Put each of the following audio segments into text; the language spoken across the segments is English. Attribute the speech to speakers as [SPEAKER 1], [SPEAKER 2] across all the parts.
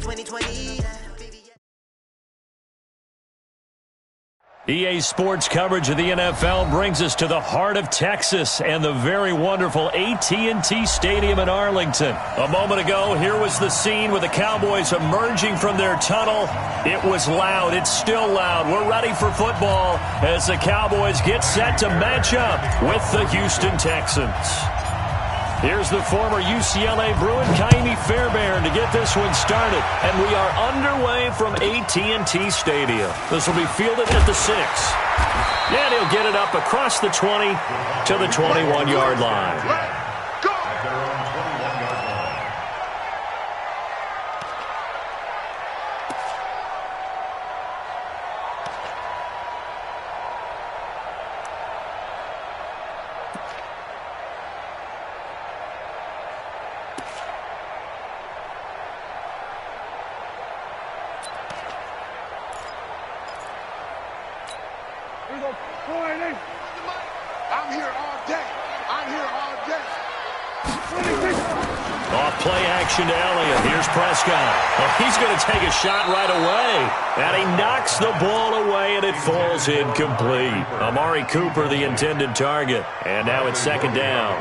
[SPEAKER 1] 2020.
[SPEAKER 2] EA Sports coverage of the NFL brings us to the heart of Texas and the very wonderful AT&T Stadium in Arlington. A moment ago, here was the scene with the Cowboys emerging from their tunnel. It was loud. It's still loud. We're ready for football as the Cowboys get set to match up with the Houston Texans. Here's the former UCLA Bruin, Kaimi Fairbairn, to get this one started. And we are underway from AT&T Stadium. This will be fielded at the 6. And he'll get it up across the 20 to the 21-yard line.
[SPEAKER 3] I'm here all day.
[SPEAKER 2] Off play action to Elliott. Here's Prescott. Oh, he's going to take a shot right away. And he knocks the ball away, and it falls incomplete. Amari Cooper, the intended target. And now it's second down.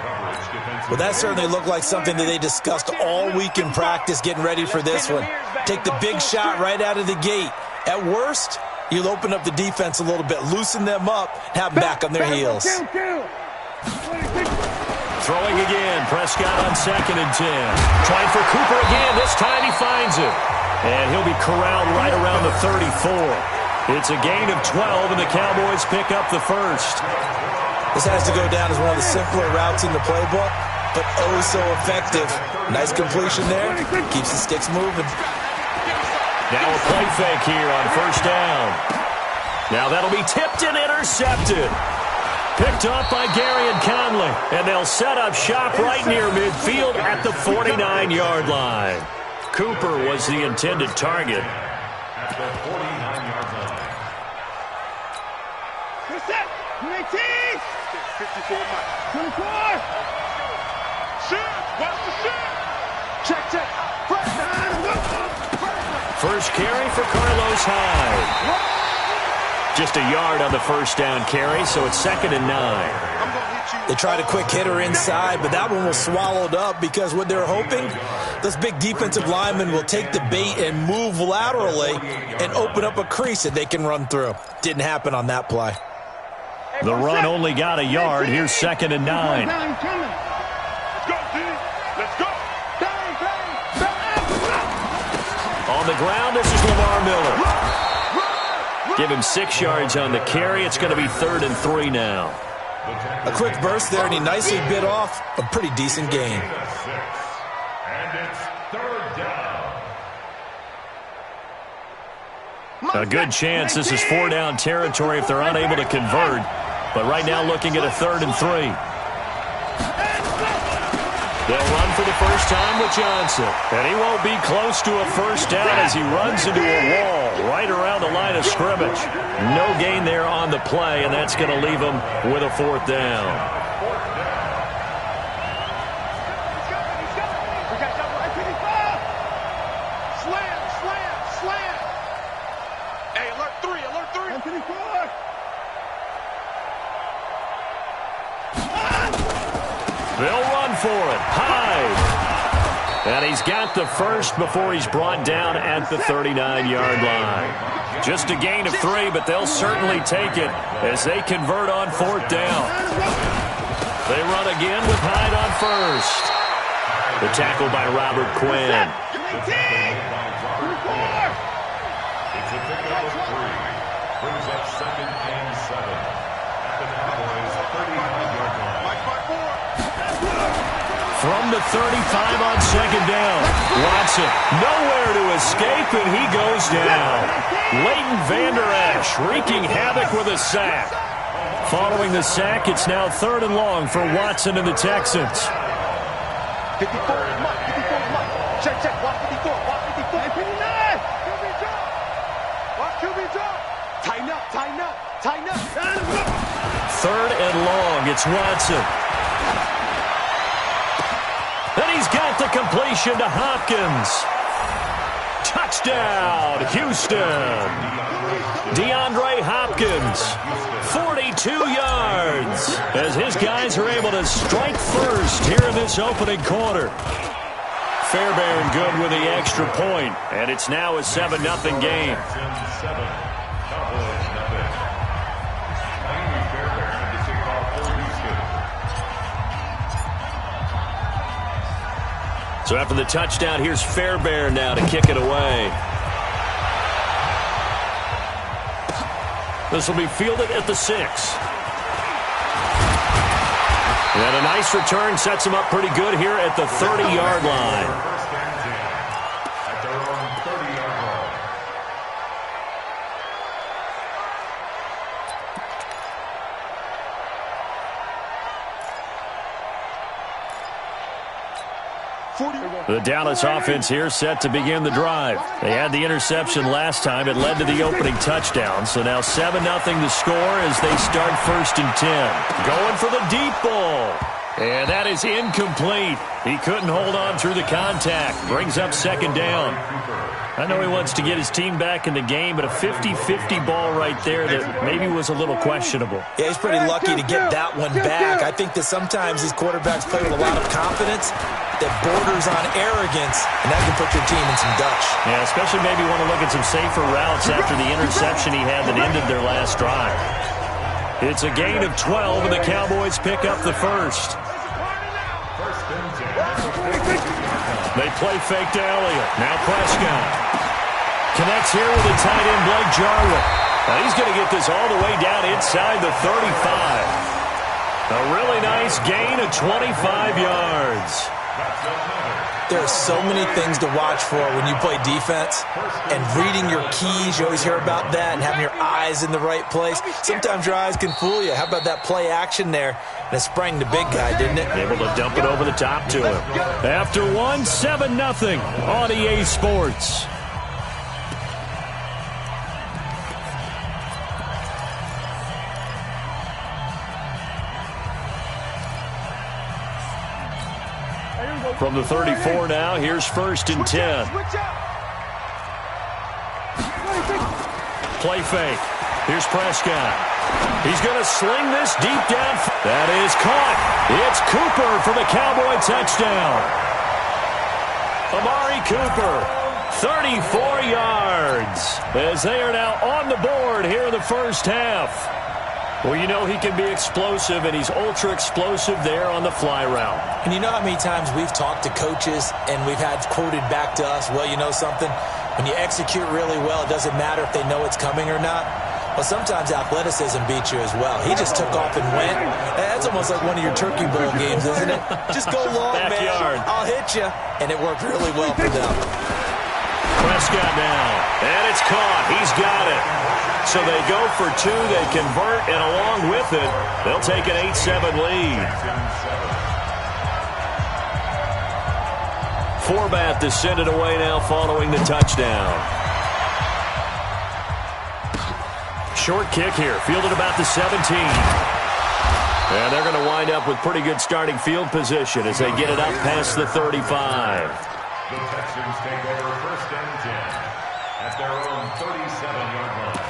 [SPEAKER 4] Well, that certainly looked like something that they discussed all week in practice getting ready for this one. Take the big shot right out of the gate. At worst, you'll open up the defense a little bit, loosen them up, have them back on their heels.
[SPEAKER 2] Throwing again, Prescott on 2nd and 10. Trying for Cooper again. This time he finds it. And he'll be corralled right around the 34. It's a gain of 12, and the Cowboys pick up the first.
[SPEAKER 4] This has to go down as one of the simpler routes in the playbook, but oh so effective. Nice completion there. Keeps the sticks moving.
[SPEAKER 2] Now a play fake here on first down. Now that'll be tipped and intercepted. Picked off by Gary and Conley. And they'll set up shop right near midfield at the 49-yard line. Cooper was the intended target.
[SPEAKER 3] At the 49-yard line.
[SPEAKER 5] What's that? 19!
[SPEAKER 3] 54 miles.
[SPEAKER 5] 24!
[SPEAKER 3] Shoot! Watch the shoot!
[SPEAKER 5] Check.
[SPEAKER 2] First carry for Carlos Hyde. Just a yard on the first down carry, so it's 2nd and 9.
[SPEAKER 4] They tried a quick hitter inside, but that one was swallowed up because what they're hoping, those big defensive linemen will take the bait and move laterally and open up a crease that they can run through. Didn't happen on that play.
[SPEAKER 2] The run only got a yard. Here's 2nd and 9.
[SPEAKER 3] Let's go, D. Let's go.
[SPEAKER 2] On the ground, this is Lamar Miller. Give him 6 yards on the carry. It's going to be 3rd and 3 now.
[SPEAKER 4] A quick burst there, and he nicely bit off a pretty decent gain.
[SPEAKER 3] And it's 3rd down.
[SPEAKER 2] A good chance this is 4-down territory if they're unable to convert. But right now looking at a 3rd and 3. They'll run for the first time with Johnson. And he won't be close to a first down as he runs into a wall right around the line of scrimmage. No gain there on the play, and that's going to leave him with a 4th down.
[SPEAKER 3] Slam. Hey, alert 3.
[SPEAKER 2] They'll run for it. Hyde. And he's got the first before he's brought down at the 39-yard line. Just a gain of 3, but they'll certainly take it as they convert on 4th down. They run again with Hyde on first. The tackle by Robert Quinn.
[SPEAKER 3] It's a pickup of 3. Brings up 2nd and 7. At the Cowboys' 39-yard line.
[SPEAKER 2] From the 35 on 2nd down. Watson nowhere to escape, and he goes down. Leighton Vander Esch wreaking havoc with a sack. Following the sack, it's now 3rd and long for Watson and the Texans.
[SPEAKER 5] 54 is Mike. Check. Watch 54. Watch 54. 59. QB drop. Tighten up.
[SPEAKER 2] 3rd and long. It's Watson. And he's got the completion to Hopkins. Touchdown, Houston. DeAndre Hopkins, 42 yards, as his guys are able to strike first here in this opening quarter. Fairbairn good with the extra point, and it's now a 7-0 game. So after the touchdown, here's Fairbairn now to kick it away. This will be fielded at the 6. And a nice return sets him up pretty good here at the 30-yard line.
[SPEAKER 3] At their own 30-yard line.
[SPEAKER 2] The Dallas offense here set to begin the drive. They had the interception last time. It led to the opening touchdown. So now 7-0 the score as they start 1st and 10. Going for the deep ball. And that is incomplete. He couldn't hold on through the contact. Brings up 2nd down. I know he wants to get his team back in the game, but a 50-50 ball right there that maybe was a little questionable.
[SPEAKER 4] Yeah, he's pretty lucky to get that one back. I think that sometimes these quarterbacks play with a lot of confidence that borders on arrogance, and that can put your team in some dutch.
[SPEAKER 2] Yeah, especially maybe want to look at some safer routes after the interception he had that ended their last drive. It's a gain of 12, and the Cowboys pick up the first. They play fake to Elliott. Now Prescott connects here with the tight end, Blake Jarwin. Now he's going to get this all the way down inside the 35. A really nice gain of 25 yards.
[SPEAKER 4] There are so many things to watch for when you play defense, and reading your keys, you always hear about that, and having your eyes in the right place. Sometimes your eyes can fool you. How about that play action there? And it sprang the big guy, didn't it?
[SPEAKER 2] Able to dump it over the top to him. After 7-0 on EA Sports. From the 34 now, here's 1st and 10. Play fake. Here's Prescott. He's going to sling this deep down. That is caught. It's Cooper for the Cowboy touchdown. Amari Cooper, 34 yards, as they are now on the board here in the first half. Well, you know he can be explosive, and he's ultra-explosive there on the fly route.
[SPEAKER 4] And you know how many times we've talked to coaches and we've had quoted back to us, well, you know something? When you execute really well, it doesn't matter if they know it's coming or not. Well, sometimes athleticism beats you as well. He just took off and went. That's almost like one of your Turkey Bowl games, isn't it? Just go long,
[SPEAKER 2] Backyard.
[SPEAKER 4] man. I'll hit you. And it worked really well for them.
[SPEAKER 2] Prescott now, and it's caught. He's got it. So they go for 2, they convert, and along with it, they'll take an 8-7 lead. Forbath to send it away now following the touchdown. Short kick here, fielded about the 17. And they're going to wind up with pretty good starting field position as they get it up past the 35.
[SPEAKER 3] The Texans take over 1st and 10 at their own 37-yard line.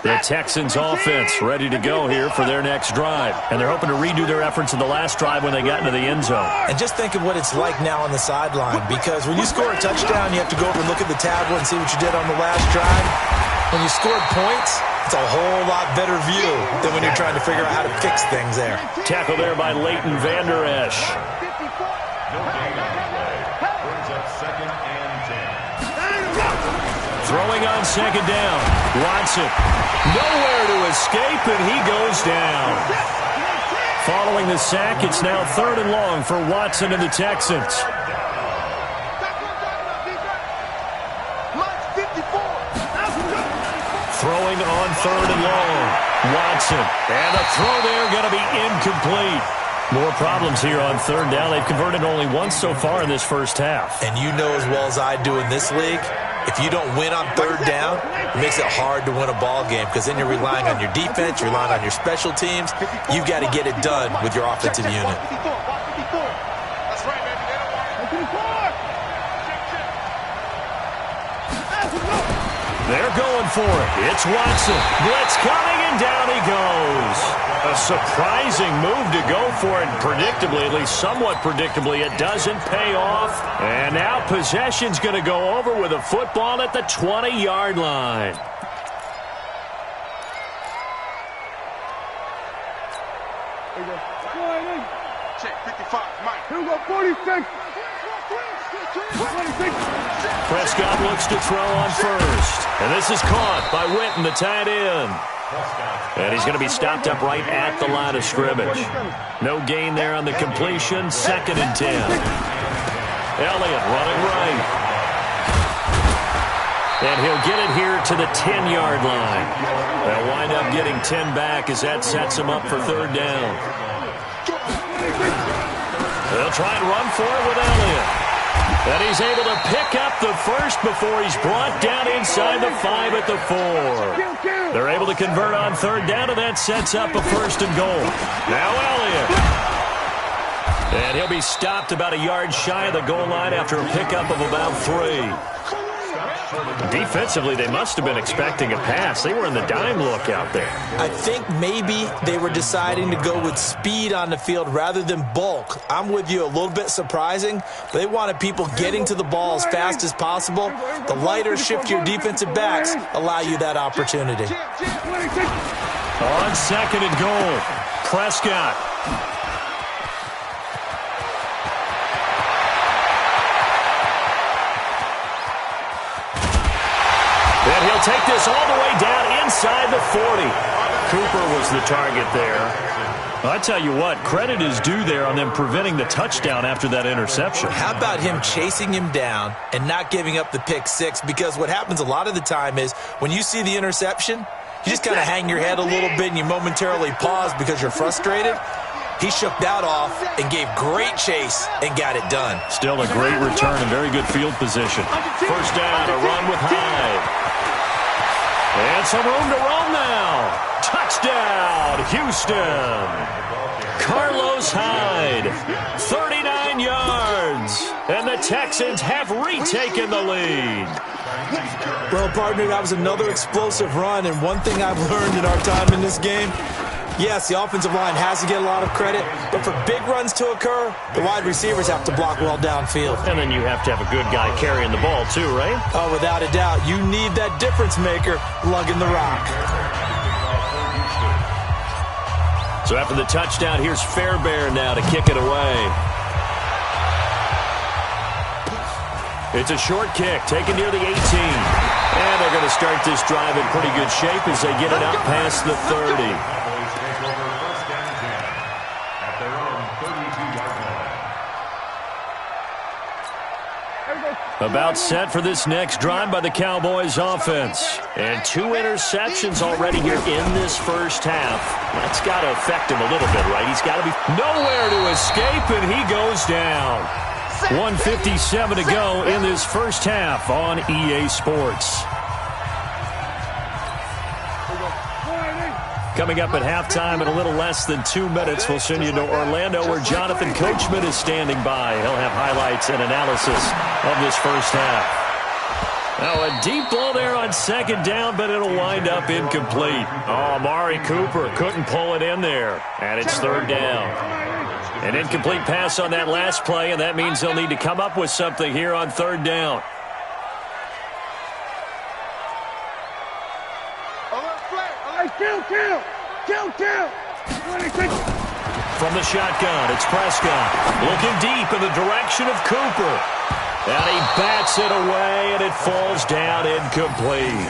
[SPEAKER 2] The Texans offense ready to go here for their next drive. And they're hoping to redo their efforts in the last drive when they got into the end zone.
[SPEAKER 4] And just think of what it's like now on the sideline, because when you score a touchdown, you have to go over and look at the tablet and see what you did on the last drive. When you scored points, it's a whole lot better view than when you're trying to figure out how to fix things there.
[SPEAKER 2] Tackle there by Leighton Vander Esch.
[SPEAKER 3] No gain on the play. Brings up 2nd and 10.
[SPEAKER 2] Throwing on 2nd down. Watson. Nowhere to escape, and he goes down. Following the sack, it's now 3rd and long for Watson and the Texans. Throwing on 3rd and long. Watson. And the throw there going to be incomplete. More problems here on 3rd down. They've converted only once so far in this first half.
[SPEAKER 4] And you know as well as I do in this league, if you don't win on 3rd down, it makes it hard to win a ball game, because then you're relying on your defense, you're relying on your special teams. You've got to get it done with your offensive unit.
[SPEAKER 2] They're going for it. It's Watson. Blitz coming, and down he goes. A surprising move to go for it. Predictably, at least somewhat predictably, it doesn't pay off. And now possession's going to go over with a football at the 20-yard line.
[SPEAKER 5] Check 55, Mike. Here we go, 46.
[SPEAKER 2] Prescott looks to throw on first. And this is caught by Witten, the tight end. And he's going to be stopped up right at the line of scrimmage. No gain there on the completion. 2nd and 10. Elliott running right. And he'll get it here to the 10-yard line. They'll wind up getting 10 back as that sets him up for 3rd down. They'll try and run for it with Elliott. And he's able to pick up the first before he's brought down inside the 5 at the 4. They're able to convert on 3rd down, and that sets up a 1st and goal. Now Elliott. And he'll be stopped about a yard shy of the goal line after a pickup of about 3. Defensively, they must have been expecting a pass. They were in the dime look out there.
[SPEAKER 4] I think maybe they were deciding to go with speed on the field rather than bulk. I'm with you, a little bit surprising. But they wanted people getting to the ball as fast as possible. The lighter, shiftier defensive backs allow you that opportunity.
[SPEAKER 2] On 2nd and goal, Prescott. And he'll take this all the way down inside the 40. Cooper was the target there. I tell you what, credit is due there on them preventing the touchdown after that interception.
[SPEAKER 4] How about him chasing him down and not giving up the pick 6? Because what happens a lot of the time is when you see the interception, you just kind of hang your head a little bit and you momentarily pause because you're frustrated. He shook that off and gave great chase and got it done.
[SPEAKER 2] Still a great return and very good field position. 1st down, a run with Hyde. And some room to run now. Touchdown, Houston. Carlos Hyde, 39 yards. And the Texans have retaken the lead.
[SPEAKER 4] Well, partner, that was another explosive run. And one thing I've learned in our time in this game, yes, the offensive line has to get a lot of credit, but for big runs to occur, the wide receivers have to block well downfield.
[SPEAKER 2] And then you have to have a good guy carrying the ball too, right?
[SPEAKER 4] Oh, without a doubt. You need that difference maker lugging the rock.
[SPEAKER 2] So after the touchdown, here's Fairbairn now to kick it away. It's a short kick taken near the 18. And they're going to start this drive in pretty good shape as they get it out past the 30. About set for this next drive by the Cowboys offense. And 2 interceptions already here in this first half. That's got to affect him a little bit, right? He's got to be nowhere to escape, and he goes down. 1:57 to go in this first half on EA Sports. Coming up at halftime in a little less than 2 minutes, we'll send you to Orlando where Jonathan Coachman is standing by. He'll have highlights and analysis of this first half. Now a deep ball there on 2nd down, but it'll wind up incomplete. Oh, Amari Cooper couldn't pull it in there, and it's 3rd down. An incomplete pass on that last play, and that means they'll need to come up with something here on 3rd down.
[SPEAKER 5] Kill.
[SPEAKER 2] From the shotgun, it's Prescott. Looking deep in the direction of Cooper. And he bats it away, and it falls down incomplete.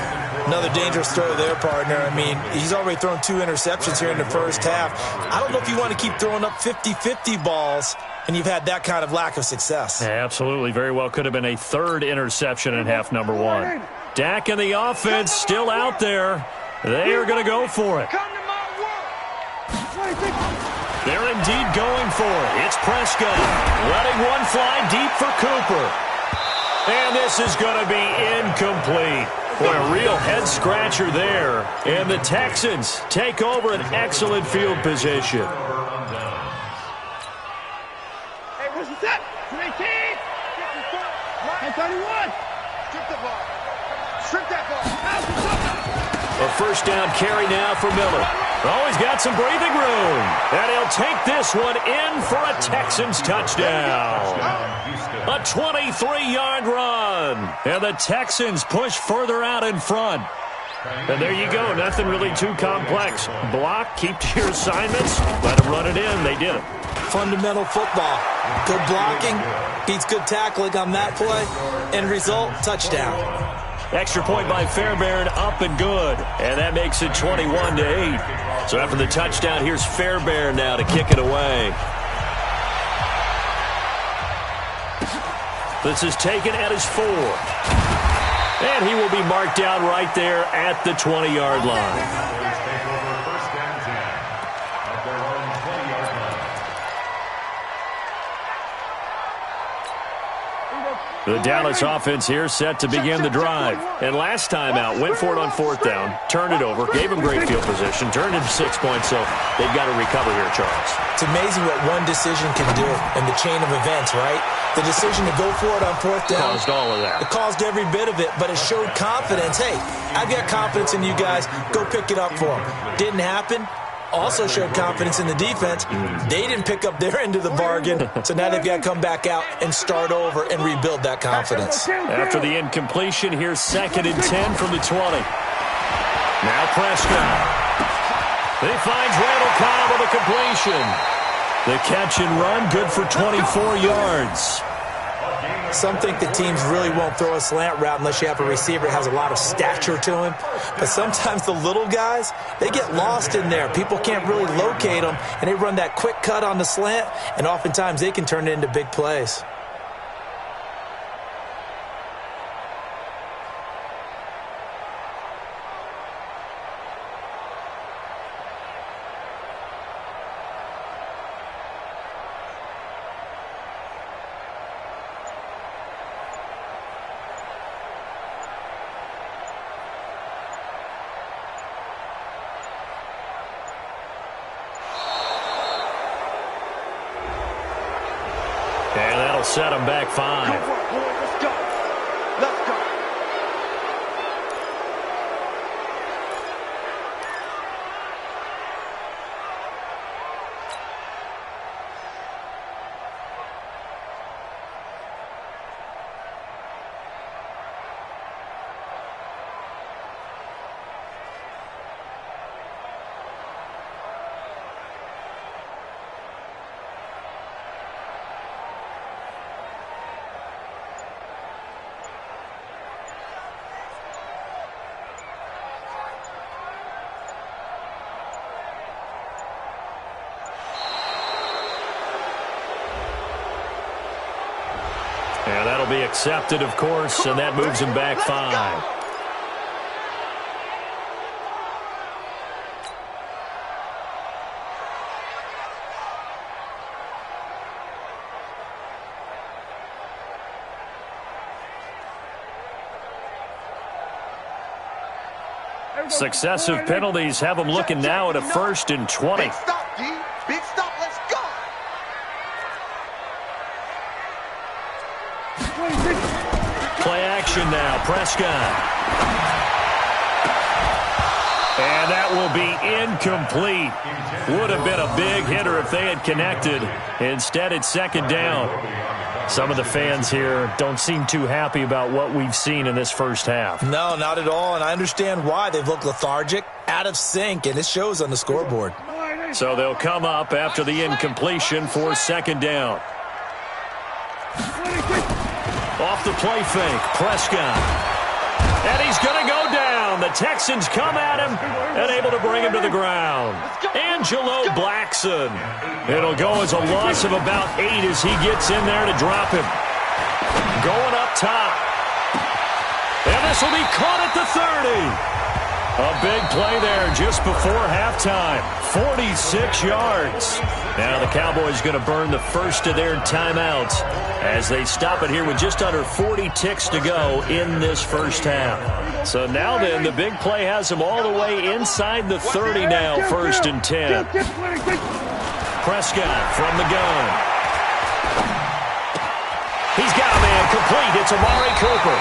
[SPEAKER 4] Another dangerous throw there, partner. I mean, he's already thrown 2 interceptions here in the first half. I don't know if you want to keep throwing up 50-50 balls, and you've had that kind of lack of success.
[SPEAKER 2] Yeah, absolutely. Very well could have been a 3rd interception in half number 1. Dak and the offense still out there. They are going to go for it. They're indeed going for it. It's Prescott letting one fly deep for Cooper. And this is going to be incomplete. Boy, a real head-scratcher there. And the Texans take over an excellent field position.
[SPEAKER 5] Hey, what's that? 18.
[SPEAKER 2] A first down carry now for Miller. Oh, he's got some breathing room. And he'll take this one in for a Texans touchdown. A 23-yard run. And the Texans push further out in front. And there you go. Nothing really too complex. Block, keep to your assignments, let them run it in. They did it.
[SPEAKER 4] Fundamental football. Good blocking beats good tackling on that play. End result, touchdown.
[SPEAKER 2] Extra point by Fairbairn, up and good. And that makes it 21-8. So after the touchdown, here's Fairbairn now to kick it away. This is taken at his 4. And he will be marked down right there at the 20-yard line. The Dallas offense here set to begin the drive. And last time out, went for it on 4th down, turned it over, gave him great field position, turned it to 6 points, so they've got to recover here, Charles.
[SPEAKER 4] It's amazing what one decision can do in the chain of events, right? The decision to go for it on 4th down.
[SPEAKER 2] Caused all of that.
[SPEAKER 4] It caused every bit of it, but it showed confidence. Hey, I've got confidence in you guys. Go pick it up for them. Didn't happen. Also showed confidence in the defense. They didn't pick up their end of the bargain, so now they've got to come back out and start over and rebuild that confidence.
[SPEAKER 2] After the incompletion, here's 2nd and 10 from the 20. Now Prescott. He finds Randall Cobb with a completion. The catch and run, good for 24 yards.
[SPEAKER 4] Some think the teams really won't throw a slant route unless you have a receiver that has a lot of stature to him. But sometimes the little guys, they get lost in there. People can't really locate them, and they run that quick cut on the slant, and oftentimes they can turn it into big plays.
[SPEAKER 2] And that'll set them back 5.
[SPEAKER 5] Let's go. Let's go.
[SPEAKER 2] And that'll be accepted, of course, and that moves him back 5. Successive penalties have them looking now at a 1st and 20.
[SPEAKER 5] Big stop, D. Big stop. Let's go.
[SPEAKER 2] Play action now. Prescott. And that will be incomplete. Would have been a big hitter if they had connected. Instead, it's 2nd down. Some of the fans here don't seem too happy about what we've seen in this first half.
[SPEAKER 4] No, not at all, and I understand why. They've looked lethargic, out of sync, and it shows on the scoreboard.
[SPEAKER 2] So they'll come up after the incompletion for 2nd down. Off the play fake, Prescott. And he's going to go down. The Texans come at him and able to bring him to the ground. Angelo Blackson. It'll go as a loss of about 8 as he gets in there to drop him. Going up top. And this will be caught at the 30. A big play there just before halftime. 46 yards. Now the Cowboys going to burn the first of their timeouts as they stop it here with just under 40 ticks to go in this first half. So now then, the big play has them all the way inside the 30 now, 1st and 10. Prescott from the gun. He's got a man complete. It's Amari Cooper.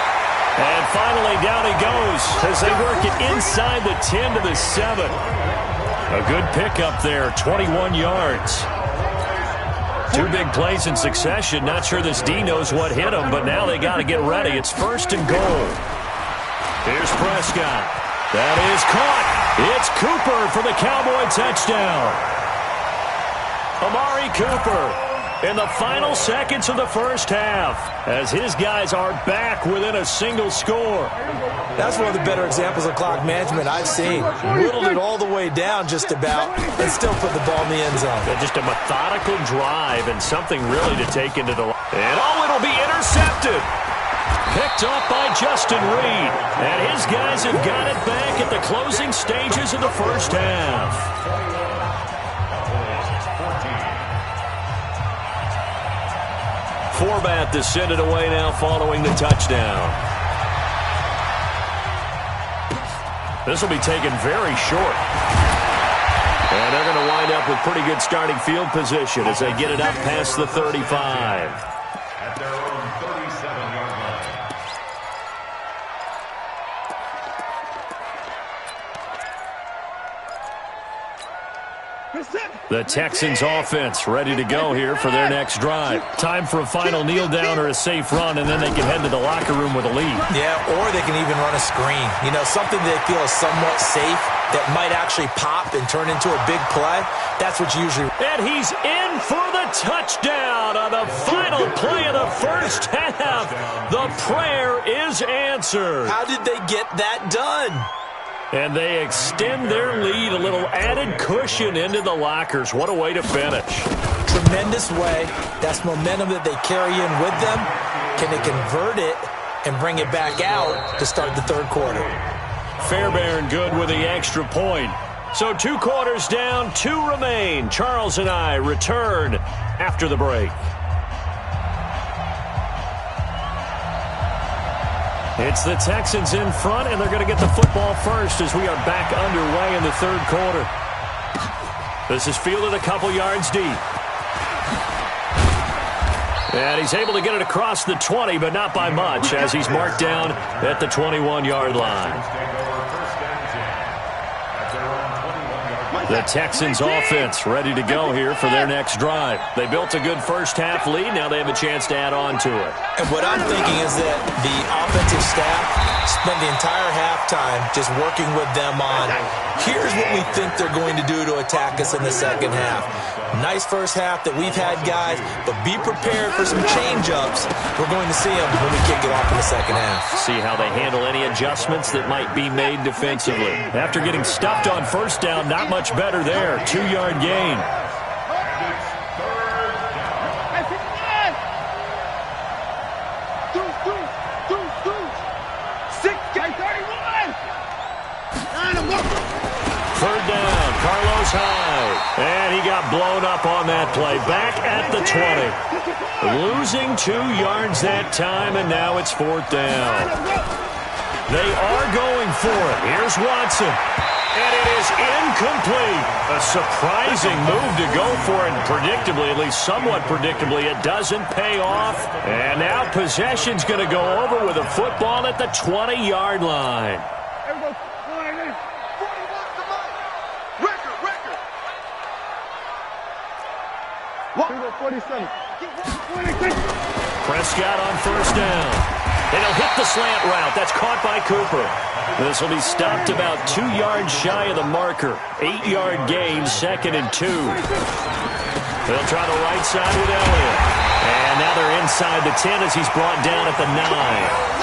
[SPEAKER 2] And finally, down he goes as they work it inside the 10 to the 7. A good pickup there, 21 yards. Two big plays in succession. Not sure this D knows what hit him, but now they got to get ready. It's 1st and goal. Here's Prescott. That is caught. It's Cooper for the Cowboy touchdown. Amari Cooper in the final seconds of the first half as his guys are back within a single score.
[SPEAKER 4] That's one of the better examples of clock management I've seen. Whittled it all the way down just about and still put the ball in the end zone.
[SPEAKER 2] Just a methodical drive and something really to take into the... And it'll be intercepted. Picked off by Justin Reed. And his guys have got it back at the closing stages of the first half. Forbat to send it away now following the touchdown. This will be taken very short. And they're going to wind up with pretty good starting field position as they get it up past the 35.
[SPEAKER 3] At their own 37-yard line.
[SPEAKER 2] The Texans offense ready to go here for their next drive. Time for a final kneel down or a safe run, and then they can head to the locker room with a lead.
[SPEAKER 4] Yeah, or they can even run a screen. You know, something they feel is somewhat safe that might actually pop and turn into a big play. That's what you usually...
[SPEAKER 2] And he's in for the touchdown on the final play of the first half. The prayer is answered.
[SPEAKER 4] How did they get that done?
[SPEAKER 2] And they extend their lead, a little added cushion into the lockers. What a way to finish.
[SPEAKER 4] Tremendous way. That's momentum that they carry in with them. Can they convert it and bring it back out to start the third quarter?
[SPEAKER 2] Fairbairn good with the extra point. So 2 quarters down, 2 remain. Charles and I return after the break. It's the Texans in front, and they're going to get the football first as we are back underway in the third quarter. This is fielded a couple yards deep. And he's able to get it across the 20, but not by much, as he's marked down at the 21-yard line. The Texans offense ready to go here for their next drive. They built a good first half lead. Now they have a chance to add on to it.
[SPEAKER 4] And what I'm thinking is that the offensive staff spent the entire halftime just working with them on, here's what we think they're going to do to attack us in the second half. Nice first half that we've had, guys, but be prepared for some change-ups. We're going to see them when we kick it off in the second half.
[SPEAKER 2] See how they handle any adjustments that might be made defensively. After getting stuffed on first down, not much better there. 2-yard gain. Third down, Carlos Hyde. And he got blown up on that play. Back at the 20. Losing 2 yards that time, and now it's 4th down. They are going for it. Here's Watson. And it is incomplete. A surprising move to go for it. Predictably, at least somewhat predictably, it doesn't pay off. And now possession's going to go over with a football at the 20-yard line. Prescott on first down. And he'll hit the slant route. That's caught by Cooper. This will be stopped about 2 yards shy of the marker. 8-yard gain, 2nd and 2. They'll try the right side with Elliott. And now they're inside the 10 as he's brought down at the 9.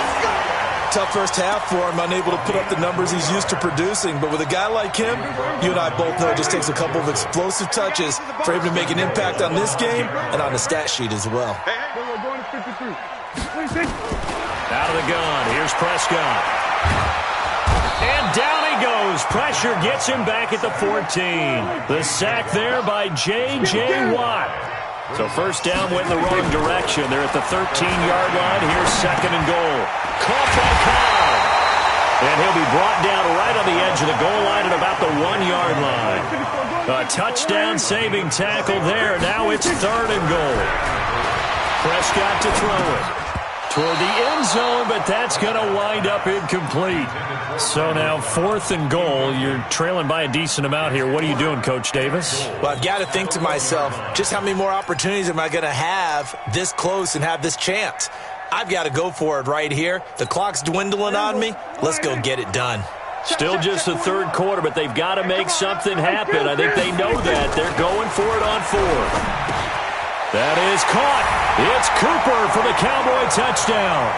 [SPEAKER 4] Tough first half for him, unable to put up the numbers he's used to producing. But with a guy like him, you and I both know it just takes a couple of explosive touches for him to make an impact on this game and on the stat sheet as well.
[SPEAKER 2] Out of the gun, here's Prescott. And down he goes. Pressure gets him back at the 14. The sack there by J.J. Watt. So first down went in the wrong direction. They're at the 13-yard line. Here's 2nd and goal. Caught by Cobb. And he'll be brought down right on the edge of the goal line at about the 1-yard line. A touchdown-saving tackle there. Now it's 3rd and goal. Prescott to throw it. toward the end zone, but that's going to wind up incomplete. So now 4th and goal. You're trailing by a decent amount here. What are you doing, Coach Davis?
[SPEAKER 4] Well, I've got to think to myself, just how many more opportunities am I going to have this close and have this chance? I've got to go for it right here. The clock's dwindling on me. Let's go get it done.
[SPEAKER 2] Still just the 3rd quarter, but they've got to make something happen. I think they know that. They're going for it on 4th. That is caught. It's Cooper for the Cowboy touchdown.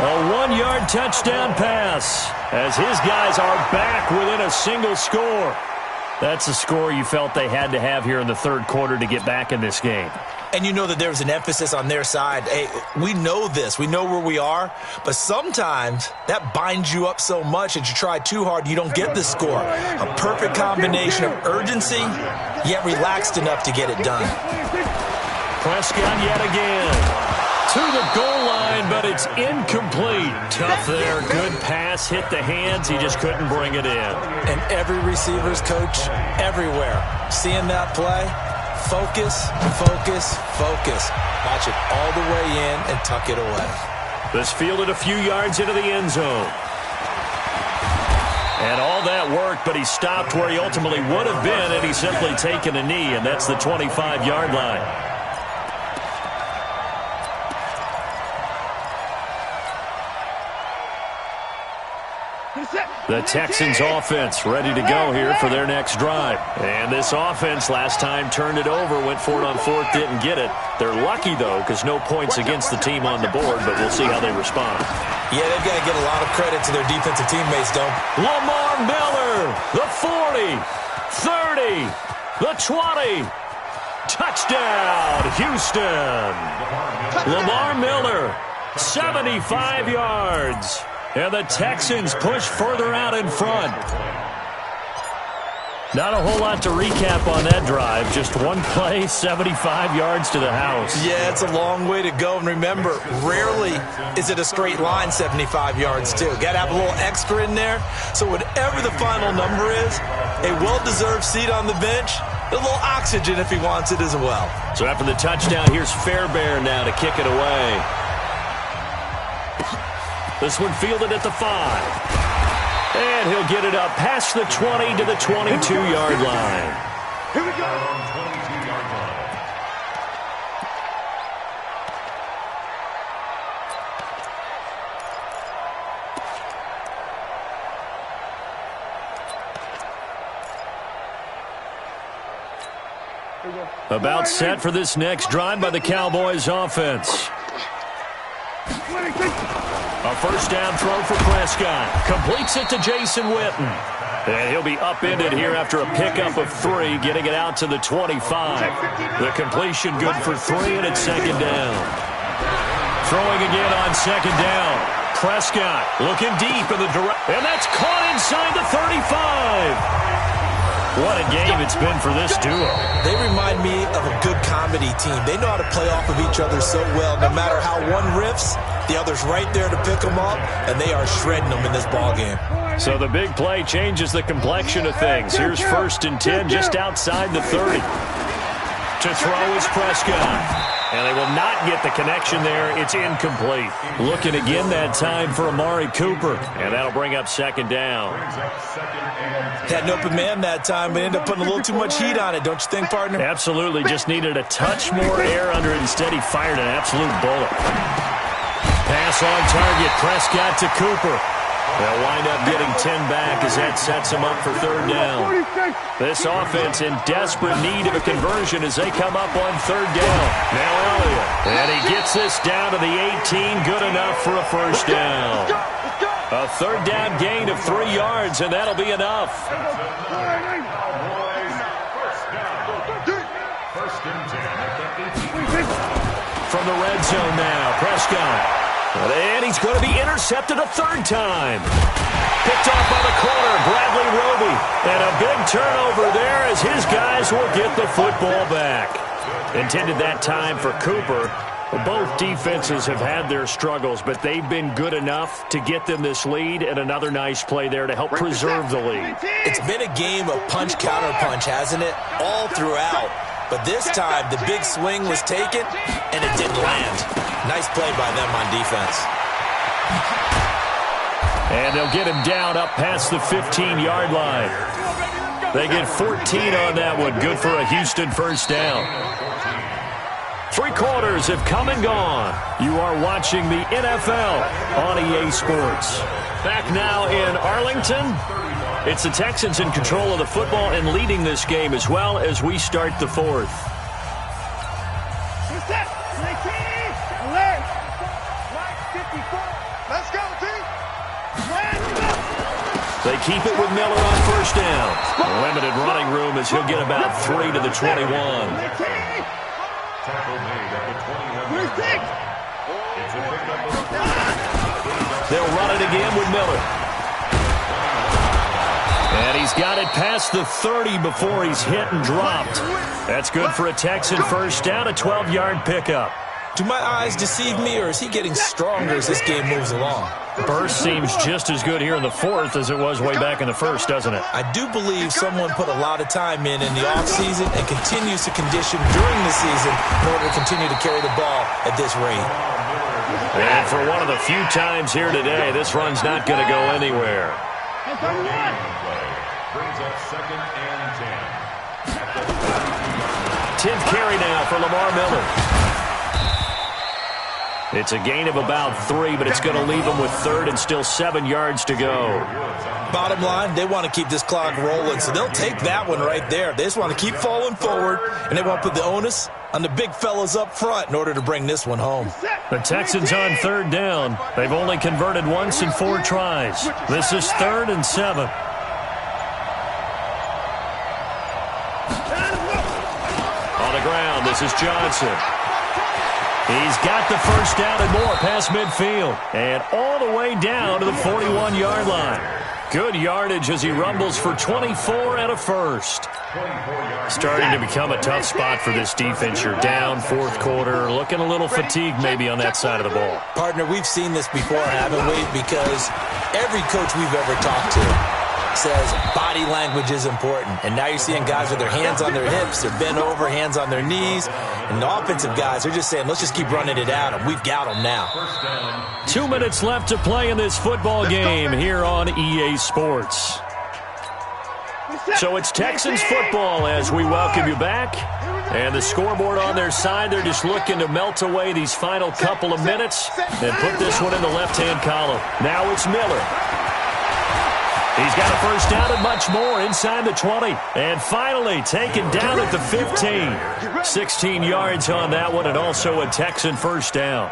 [SPEAKER 2] A 1-yard touchdown pass as his guys are back within a single score. That's a score you felt they had to have here in the 3rd quarter to get back in this game.
[SPEAKER 4] And you know that there's an emphasis on their side. Hey, we know this. We know where we are. But sometimes that binds you up so much that you try too hard, you don't get the score. A perfect combination of urgency, yet relaxed enough to get it done.
[SPEAKER 2] Prescott yet again to the goal line, but it's incomplete. Tough there. Good pass. Hit the hands. He just couldn't bring it in.
[SPEAKER 4] And every receiver's coach everywhere. Seeing that play, focus, focus, focus. Watch it all the way in and tuck it away.
[SPEAKER 2] This fielded a few yards into the end zone. And all that worked, but he stopped where he ultimately would have been, and he's simply taken a knee, and that's the 25-yard line. The Texans offense ready to go here for their next drive. And this offense last time turned it over, went for it on 4th, didn't get it. They're lucky, though, because no points against the team on the board, but we'll see how they respond.
[SPEAKER 4] Yeah, they've got to get a lot of credit to their defensive teammates, don't.
[SPEAKER 2] Lamar Miller, the 40, 30, the 20. Touchdown, Houston. Lamar Miller, 75 yards. And the Texans push further out in front. Not a whole lot to recap on that drive. Just one play, 75 yards to the house.
[SPEAKER 4] Yeah, it's a long way to go. And remember, rarely is it a straight line 75 yards, too. Got to have a little extra in there. So whatever the final number is, a well-deserved seat on the bench, a little oxygen if he wants it as well.
[SPEAKER 2] So after the touchdown, here's Fairbairn now to kick it away. This one fielded at the 5. And he'll get it up past the 20 to the 22-yard line.
[SPEAKER 3] Here we go. 22-yard line.
[SPEAKER 2] About set for this next drive by the Cowboys offense. A first down throw for Prescott. Completes it to Jason Witten. And he'll be upended here after a pickup of 3, getting it out to the 25. The completion good for 3, and it's 2nd down. Throwing again on 2nd down. Prescott looking deep in the direction. And that's caught inside the 35. What a game it's been for this duo.
[SPEAKER 4] They remind me of a good comedy team. They know how to play off of each other so well. No matter how one riffs, the other's right there to pick them up, and they are shredding them in this ballgame.
[SPEAKER 2] So the big play changes the complexion of things. Here's 1st and 10 just outside the 30. To throw is Prescott. And they will not get the connection there. It's incomplete. Looking again that time for Amari Cooper. And that'll bring up 2nd down.
[SPEAKER 4] Had an open man that time, but ended up putting a little too much heat on it, don't you think, partner?
[SPEAKER 2] Absolutely. Just needed a touch more air under it. Instead, he fired an absolute bullet. Pass on target. Prescott to Cooper. They'll wind up getting 10 back as that sets them up for 3rd down. This offense in desperate need of a conversion as they come up on 3rd down. Now Elliott. And he gets this down to the 18. Good enough for a first down. A 3rd down gain of 3 yards, and that'll be enough. From the red zone now, Prescott. And he's going to be intercepted a 3rd time. Picked off by the corner, Bradley Roby. And a big turnover there as his guys will get the football back. Intended that time for Cooper. Both defenses have had their struggles, but they've been good enough to get them this lead, and another nice play there to help preserve the lead.
[SPEAKER 4] It's been a game of punch-counter-punch, hasn't it? All throughout. But this time, the big swing was taken, and it didn't land. Nice Nice play by them on defense.
[SPEAKER 2] And they'll get him down up past the 15-yard line. They get 14 on that one. Good for a Houston first down. 3 quarters have come and gone. You are watching the NFL on EA Sports. Back now in Arlington. It's the Texans in control of the football and leading this game as well as we start the 4th. They keep it with Miller on first down. Limited running room as he'll get about 3 to the 21. They'll run it again with Miller. And he's got it past the 30 before he's hit and dropped. That's good for a Texan first down, a 12-yard pickup.
[SPEAKER 4] Do my eyes deceive me, or is he getting stronger as this game moves along?
[SPEAKER 2] Burst seems just as good here in the 4th as it was way back in the 1st, doesn't it?
[SPEAKER 4] I do believe someone put a lot of time in the offseason and continues to condition during the season in order to continue to carry the ball at this rate.
[SPEAKER 2] And for one of the few times here today, this run's not going to go anywhere.
[SPEAKER 3] Brings up 2nd and 10.
[SPEAKER 2] 10th carry now for Lamar Miller. It's a gain of about 3, but it's going to leave them with 3rd and still 7 yards to go.
[SPEAKER 4] Bottom line, they want to keep this clock rolling, so they'll take that one right there. They just want to keep falling forward, and they want to put the onus on the big fellas up front in order to bring this one home.
[SPEAKER 2] The Texans on 3rd down. They've only converted once in 4 tries. This is 3rd and 7. On the ground, this is Johnson. He's got the first down and more past midfield. And all the way down to the 41-yard line. Good yardage as he rumbles for 24 and a first. Starting to become a tough spot for this defense. You're down 4th quarter. Looking a little fatigued maybe on that side of the ball.
[SPEAKER 4] Partner, we've seen this before, haven't we? Because every coach we've ever talked to says body language is important. And now you're seeing guys with their hands on their hips, they're bent over, hands on their knees. And the offensive guys, they're just saying, let's just keep running it at them. We've got them now.
[SPEAKER 2] 2 minutes left to play in this football game here on EA Sports. So it's Texans football as we welcome you back. And the scoreboard on their side, they're just looking to melt away these final couple of minutes and put this one in the left-hand column. Now it's Miller. He's got a first down and much more inside the 20. And finally taken down at the 15. 16 yards on that one and also a Texan first down.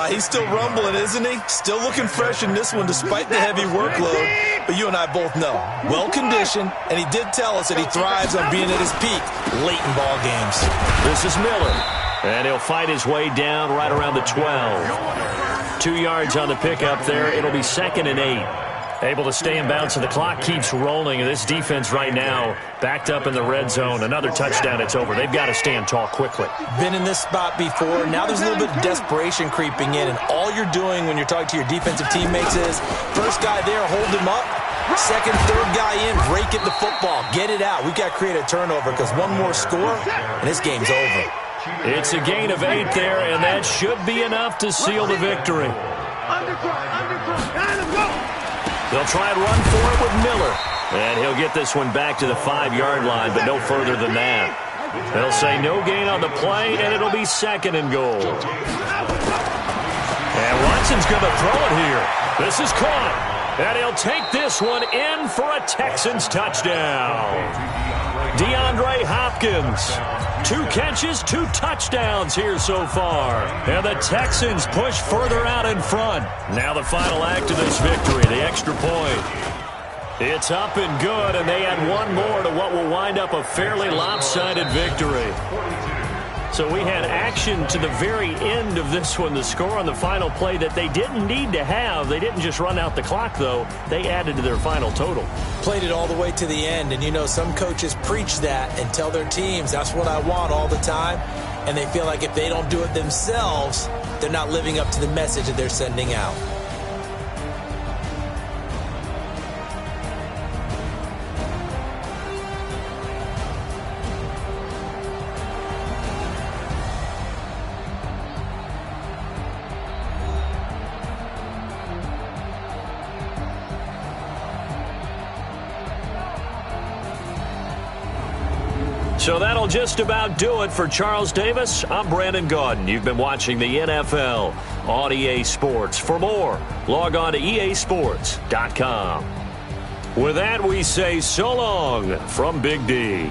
[SPEAKER 4] He's still rumbling, isn't he? Still looking fresh in this one despite the heavy workload. But you and I both know, well-conditioned, and he did tell us that he thrives on being at his peak late in ball games.
[SPEAKER 2] This is Miller. And he'll fight his way down right around the 12. 2 yards on the pickup there. It'll be 2nd and 8. Able to stay in bounds, and the clock keeps rolling. This defense right now backed up in the red zone. Another touchdown, it's over. They've got to stand tall quickly.
[SPEAKER 4] Been in this spot before. Now there's a little bit of desperation creeping in, and all you're doing when you're talking to your defensive teammates is first guy there, hold him up. Second, third guy in, break it the football. Get it out. We've got to create a turnover because one more score, and this game's over.
[SPEAKER 2] It's a gain of 8 there, and that should be enough to seal the victory. They'll try and run for it with Miller. And he'll get this one back to the 5-yard line, but no further than that. They'll say no gain on the play, and it'll be 2nd and goal. And Watson's going to throw it here. This is caught. And he'll take this one in for a Texans touchdown. DeAndre Hopkins. 2 catches, 2 touchdowns here so far. And the Texans push further out in front. Now the final act of this victory, the extra point. It's up and good, and they add one more to what will wind up a fairly lopsided victory. So we had action to the very end of this one, the score on the final play that they didn't need to have. They didn't just run out the clock, though. They added to their final total.
[SPEAKER 4] Played it all the way to the end, and you know some coaches preach that and tell their teams, that's what I want all the time, and they feel like if they don't do it themselves, they're not living up to the message that they're sending out.
[SPEAKER 2] So that'll just about do it for Charles Davis. I'm Brandon Gaudin. You've been watching the NFL on EA Sports. For more, log on to easports.com. With that, we say so long from Big D.